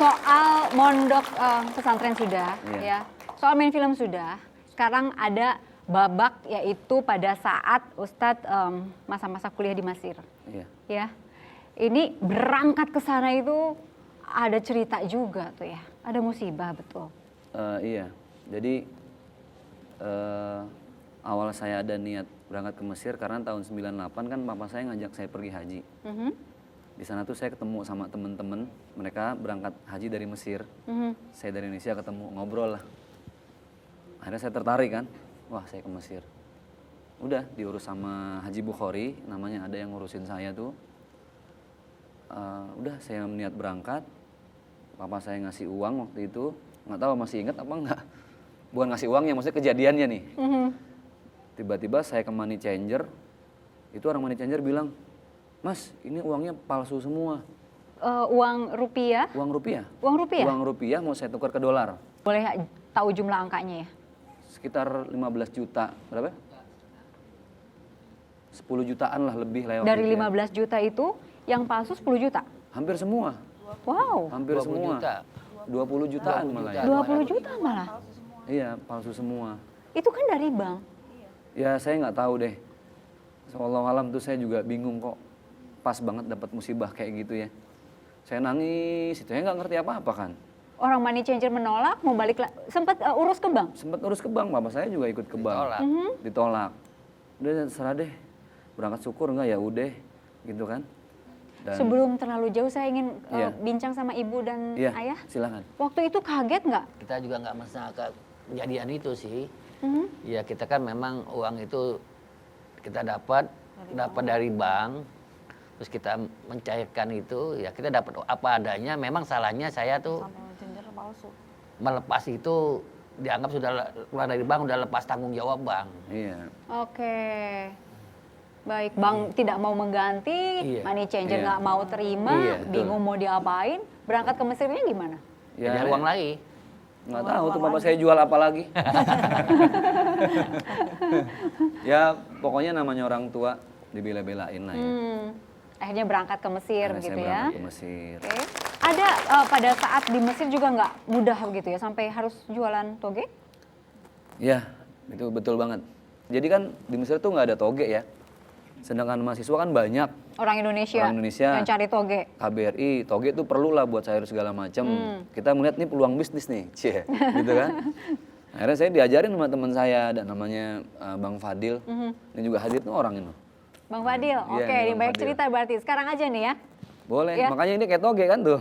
soal mondok pesantren sudah, ya. Soal main film sudah. Sekarang ada babak yaitu pada saat Ustadz masa-masa kuliah di Mesir. Iya. Ya. Ini berangkat ke sana itu ada cerita juga tuh ya. Ada musibah betul. Iya. Jadi awal saya ada niat berangkat ke Mesir karena tahun 98 kan papa saya ngajak saya pergi haji. Di sana tuh saya ketemu sama temen-temen, mereka berangkat haji dari Mesir. Saya dari Indonesia ketemu, ngobrol lah. Akhirnya saya tertarik kan, wah saya ke Mesir. Udah diurus sama Haji Bukhari, namanya ada yang ngurusin saya tuh. Udah saya niat berangkat, papa saya ngasih uang waktu itu, nggak tahu masih ingat apa enggak. Bukan ngasih uangnya, maksudnya kejadiannya nih. Tiba-tiba saya ke money changer, itu orang money changer bilang, Mas ini uangnya palsu semua. Uang rupiah? Uang rupiah. Uang rupiah? Uang rupiah mau saya tukar ke dolar. Boleh tahu jumlah angkanya ya? Sekitar 15 juta, berapa? 10 jutaan lah lebih lewat. Dari 15 juta itu yang palsu 10 juta? Hampir semua. Wow. Hampir 20 semua. juta. 20 jutaan malah ya. 20 juta malah? Iya, palsu semua. Itu kan dari bank? Ya saya nggak tahu deh. Wallahualam tuh saya juga bingung kok. Pas banget dapat musibah kayak gitu ya. Saya nangis, itu ya nggak ngerti apa-apa kan. Orang money changer menolak, mau balik sempat urus ke bank? Sempat urus ke bank, bapak saya juga ikut ke bank. Ditolak. Ditolak. Udah terserah deh. Berangkat syukur nggak ya udah, gitu kan. Dan, Sebelum terlalu jauh saya ingin Iya. bincang sama ibu dan iya, ayah. silakan. Waktu itu kaget nggak? Kita juga nggak menyangka kejadian itu sih. Ya kita kan memang uang itu kita dapat dari bank, terus kita mencairkan itu, ya kita dapat apa adanya. Memang salahnya saya tuh melepas itu dianggap sudah keluar dari bank, udah lepas tanggung jawab bank. Iya. Oke. Baik, bank tidak mau mengganti, Iya. money changer Iya. nggak mau terima, Iya, betul. bingung mau diapain. Berangkat ke Mesirnya gimana? Ya, Jadi uang lagi. nggak tahu tuh bapak saya jual apa lagi. Ya pokoknya namanya orang tua dibela-belain lah ya. Akhirnya berangkat ke Mesir Akhirnya begitu saya ya. berangkat ke Mesir. Oke. Ada pada saat di Mesir juga nggak mudah begitu ya, sampai harus jualan toge? Ya itu betul banget. Jadi kan di Mesir tuh nggak ada toge ya. Sedangkan mahasiswa kan banyak. Orang Indonesia, yang cari toge. KBRI, toge itu perlu lah buat sayur segala macam. Kita melihat nih peluang bisnis nih, cie, gitu kan. Akhirnya saya diajarin sama teman saya, ada namanya Bang Fadil. Ini juga hadir tuh orang ini. Bang Fadil, Iya, oke, ini ini Bang banyak Fadil. cerita berarti. Sekarang aja nih ya. Boleh, Ya. makanya ini kayak toge kan tuh.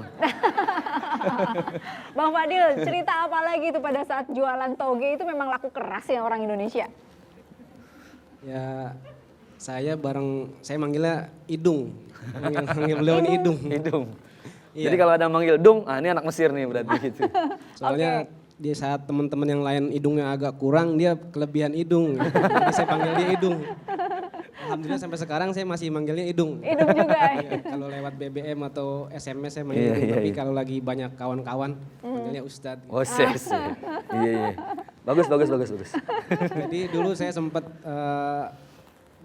Bang Fadil, cerita apa lagi tuh pada saat jualan toge itu memang laku keras ya orang Indonesia? Ya, saya manggilnya Idung. Manggil beliau ini Idung. Hidung. Iya. Jadi kalau ada manggil Dung, ini anak Mesir nih berarti gitu. Soalnya di saat teman-teman yang lain hidungnya agak kurang, dia kelebihan hidung. Jadi saya panggil dia Idung. Alhamdulillah sampai sekarang saya masih manggilnya Idung. Idung juga. Iya, kalau lewat BBM atau SMS saya manggil Iya, Idung. iya, Tapi iya. kalau lagi banyak kawan-kawan, manggilnya Ustadz. Oh, ses. Iya, iya. Bagus. Jadi dulu saya sempat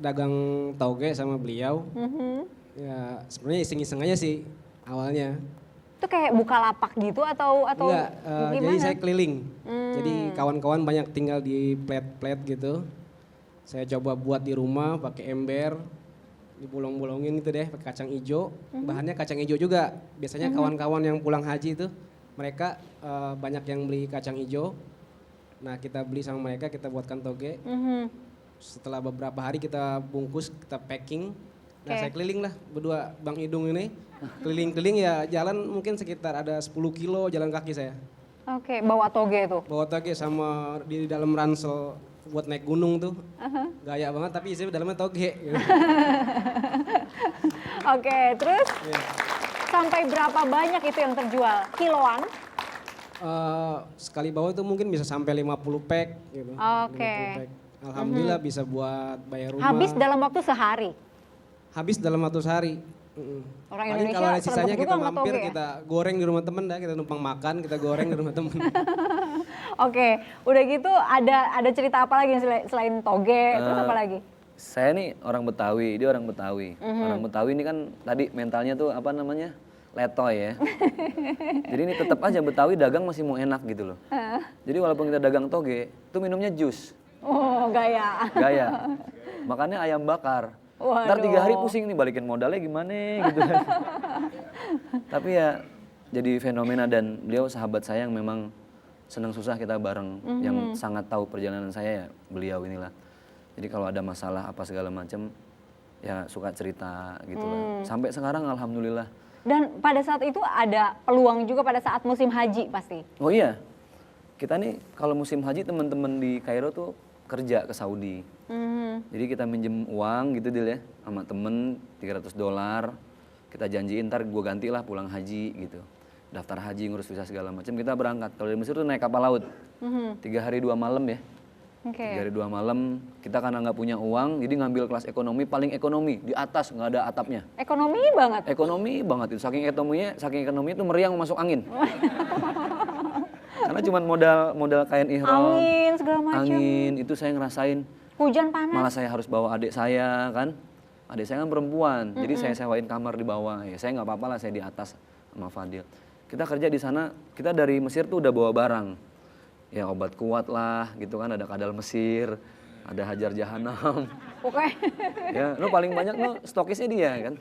dagang toge sama beliau. Ya sebenarnya iseng-iseng aja sih awalnya. Itu kayak buka lapak gitu atau Enggak, gimana? jadi saya keliling. Jadi kawan-kawan banyak tinggal di plat-plat gitu. Saya coba buat di rumah pakai ember, dibolong-bolongin gitu deh, pakai kacang hijau. Bahannya kacang hijau juga. Biasanya kawan-kawan yang pulang haji itu mereka banyak yang beli kacang hijau. Nah kita beli sama mereka, kita buatkan toge. Setelah beberapa hari kita bungkus, kita packing. Nah Oke. saya keliling lah berdua Bang Idung ini. Keliling-keliling ya jalan mungkin sekitar ada 10 kilo jalan kaki saya. Oke, bawa toge itu. Bawa toge sama di dalam ransel buat naik gunung tuh. Gaya banget tapi isinya dalamnya toge. Gitu. Oke, terus sampai berapa banyak itu yang terjual? Kiloan? Sekali bawa itu mungkin bisa sampai 50 pack gitu. Oke. 50 pack. Alhamdulillah bisa buat bayar rumah. Habis dalam waktu sehari? Habis dalam waktu sehari. Orang Paling Indonesia kalau ada sisanya selebriti kita juga sama mampir, toge ya? kita goreng di rumah temen dah, kita numpang makan, kita goreng di rumah temen. Oke, udah gitu ada cerita apa lagi selain toge, terus apa lagi? Saya nih orang Betawi, dia orang Betawi. Orang Betawi ini kan tadi mentalnya tuh apa namanya? letoy ya. Jadi ini tetap aja Betawi dagang masih mau enak gitu loh. Jadi walaupun kita dagang toge, itu minumnya jus. Oh, gaya. Gaya. Makannya ayam bakar. Ntar 3 hari pusing nih balikin modalnya gimana gitu kan. Tapi ya jadi fenomena dan beliau sahabat saya yang memang senang susah kita bareng. Yang sangat tahu perjalanan saya ya beliau inilah. Jadi kalau ada masalah apa segala macam ya suka cerita gitu lah. Sampai sekarang alhamdulillah. Dan pada saat itu ada peluang juga pada saat musim haji pasti. Oh iya. Kita nih kalau musim haji teman-teman di Kairo tuh kerja ke Saudi. Jadi kita minjem uang gitu Dil ya sama temen $300. Kita janjiin ntar gue gantilah pulang haji gitu. Daftar haji, ngurus visa segala macam. Kita berangkat. Kalau di Mesir tuh naik kapal laut. 3 hari 2 malam ya. 3 hari 2 malam. Kita karena nggak punya uang, jadi ngambil kelas ekonomi paling ekonomi di atas nggak ada atapnya. Ekonomi banget. Ekonomi banget itu. Saking ekonomi itu meriang masuk angin. Karena cuma modal kain ihram. Angin segala macam. Angin itu saya ngerasain. Hujan panas. Malah saya harus bawa adik saya kan. Adik saya kan perempuan, jadi saya sewain kamar di bawah. Ya saya nggak apa-apa lah saya di atas sama Fadil. Kita kerja di sana, kita dari Mesir tuh udah bawa barang. Ya obat kuat lah gitu kan, ada kadal Mesir, ada hajar jahanam. Oke. Ya, paling banyak stokisnya dia kan.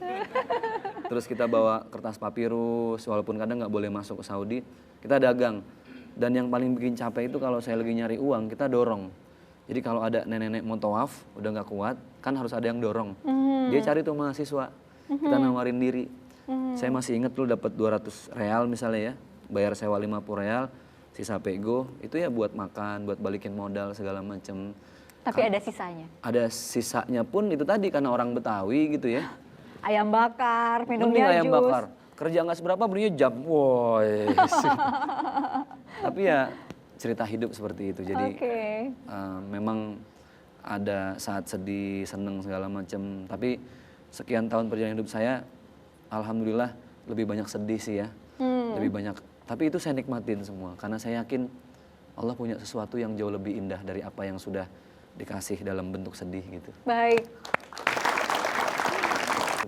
Terus kita bawa kertas papirus, walaupun kadang nggak boleh masuk ke Saudi, kita dagang. Dan yang paling bikin capek itu kalau saya lagi nyari uang, kita dorong. Jadi kalau ada nenek-nenek mau tawaf, udah nggak kuat, kan harus ada yang dorong. Dia cari tuh mahasiswa, kita nawarin diri. Saya masih inget dulu dapat 200 real misalnya ya, bayar sewa 50 real, sisa pego, itu ya buat makan, buat balikin modal segala macem. Tapi ada sisanya. Ada sisanya pun itu tadi karena orang Betawi gitu ya. Ayam bakar, Mending minumnya ayam jus. bakar. Kerja nggak seberapa belinya jam. Woi. Tapi ya cerita hidup seperti itu. Jadi memang ada saat sedih, seneng segala macam. Tapi sekian tahun perjalanan hidup saya, alhamdulillah lebih banyak sedih sih ya. Lebih banyak. Tapi itu saya nikmatin semua. Karena saya yakin Allah punya sesuatu yang jauh lebih indah dari apa yang sudah dikasih dalam bentuk sedih gitu. Baik.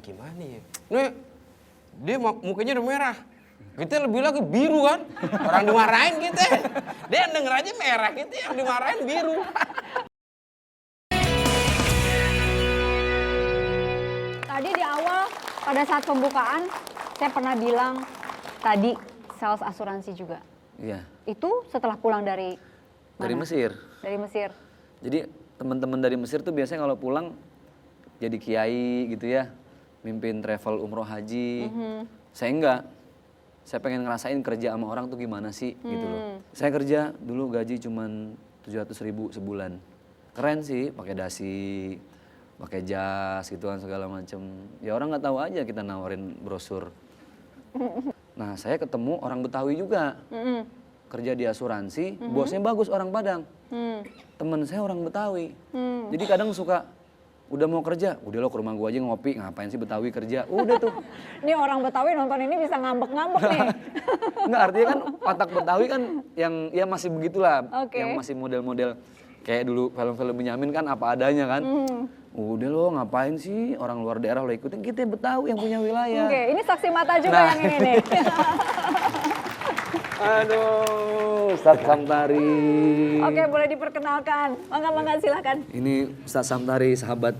Gimana ya? Nih, dia mukanya udah merah. Kita lebih lagi biru kan? Orang dimarahin kita. Dia yang denger aja merah, kita yang dimarahin biru. Tadi di awal pada saat pembukaan saya pernah bilang tadi sales asuransi juga. Iya. Itu setelah pulang dari Dari mana? Mesir. Dari Mesir. Jadi teman-teman dari Mesir tuh biasanya kalau pulang jadi kiai gitu ya, mimpin travel umroh haji. Saya enggak. Saya pengen ngerasain kerja sama orang tuh gimana sih gitu loh. Saya kerja dulu gaji cuman 700.000 sebulan. Keren sih, pakai dasi, pakai jas gitu kan segala macem. Ya orang nggak tahu aja kita nawarin brosur. Nah saya ketemu orang Betawi juga. Kerja di asuransi, bosnya bagus orang Padang. Temen saya orang Betawi. Jadi kadang suka, udah mau kerja, udah lo ke rumah gua aja ngopi, ngapain sih Betawi kerja, udah tuh. Ini orang Betawi nonton ini bisa ngambek-ngambek nih. Enggak, artinya kan Watak Betawi kan yang ya masih begitulah, yang masih model-model kayak dulu film-film Benyamin kan apa adanya kan. Udah lo ngapain sih orang luar daerah lo ikutin, kita Betawi yang punya wilayah. Oke, ini saksi mata juga yang ini nih. Aduh, Ustadz Samtari. Oke, boleh diperkenalkan. Mangga-mangga silakan. Ini Ustadz Samtari, sahabat